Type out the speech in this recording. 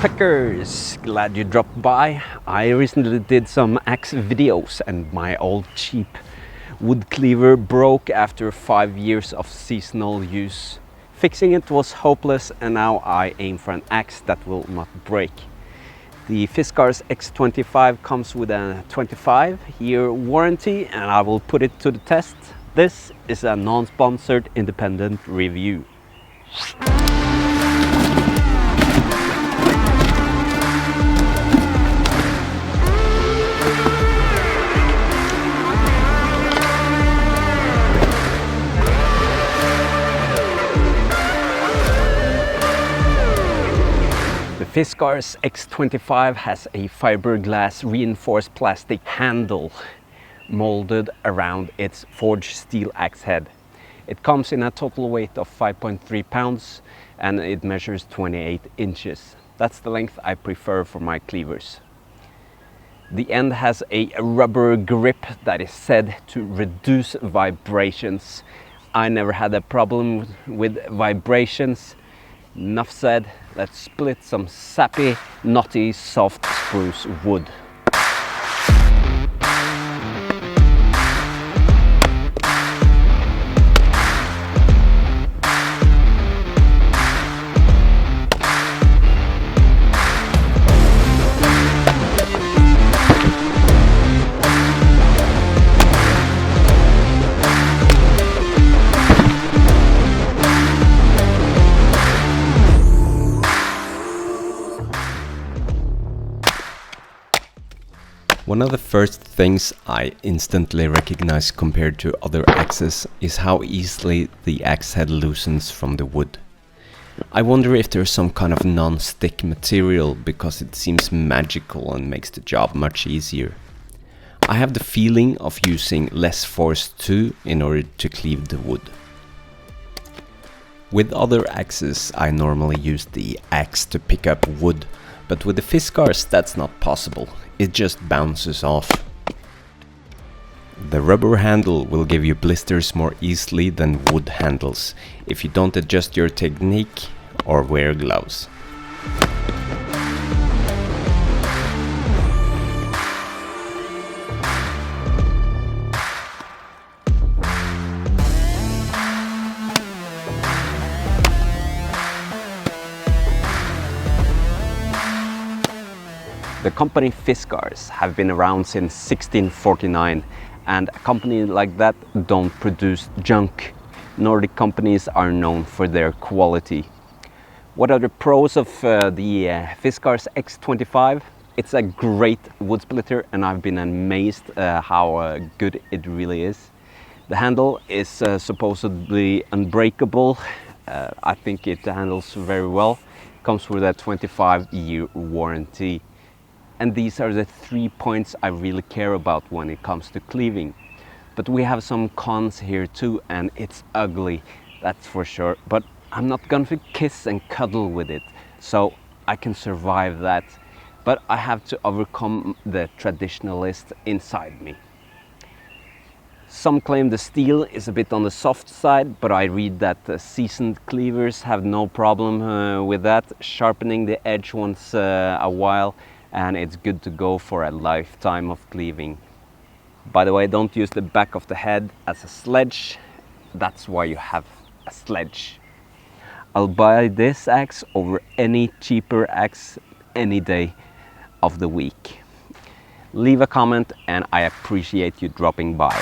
woodpeckers, glad you dropped by. I recently did some axe videos and my old cheap wood cleaver broke after 5 years of seasonal use. Fixing it was hopeless and now I aim for an axe that will not break. The Fiskars X25 comes with a 25-year warranty and I will put it to the test. This is a non-sponsored independent review. The Fiskars X25 has a fiberglass reinforced plastic handle molded around its forged steel axe head. It comes in a total weight of 5.3 pounds and it measures 28 inches. That's the length I prefer for my cleavers. The end has a rubber grip that is said to reduce vibrations. I never had a problem with vibrations. Enough said, let's split some sappy, knotty, soft spruce wood. One of the first things I instantly recognize compared to other axes is how easily the axe head loosens from the wood. I wonder if there's some kind of non-stick material because it seems magical and makes the job much easier. I have the feeling of using less force too in order to cleave the wood. With other axes I normally use the axe to pick up wood, but with the Fiskars that's not possible. It just bounces off. The rubber handle will give you blisters more easily than wood handles if you don't adjust your technique or wear gloves. The company Fiskars have been around since 1649 and a company like that don't produce junk. Nordic companies are known for their quality. What are the pros of the Fiskars X25? It's a great wood splitter and I've been amazed how good it really is. The handle is supposedly unbreakable. I think it handles very well. Comes with a 25-year warranty. And these are the 3 points I really care about when it comes to cleaving. But we have some cons here too, and it's ugly, that's for sure. But I'm not going to kiss and cuddle with it, so I can survive that. But I have to overcome the traditionalist inside me. Some claim the steel is a bit on the soft side, but I read that seasoned cleavers have no problem with that, sharpening the edge once a while. And it's good to go for a lifetime of cleaving. By the way, don't use the back of the head as a sledge. That's why you have a sledge. I'll buy this axe over any cheaper axe any day of the week. Leave a comment and I appreciate you dropping by.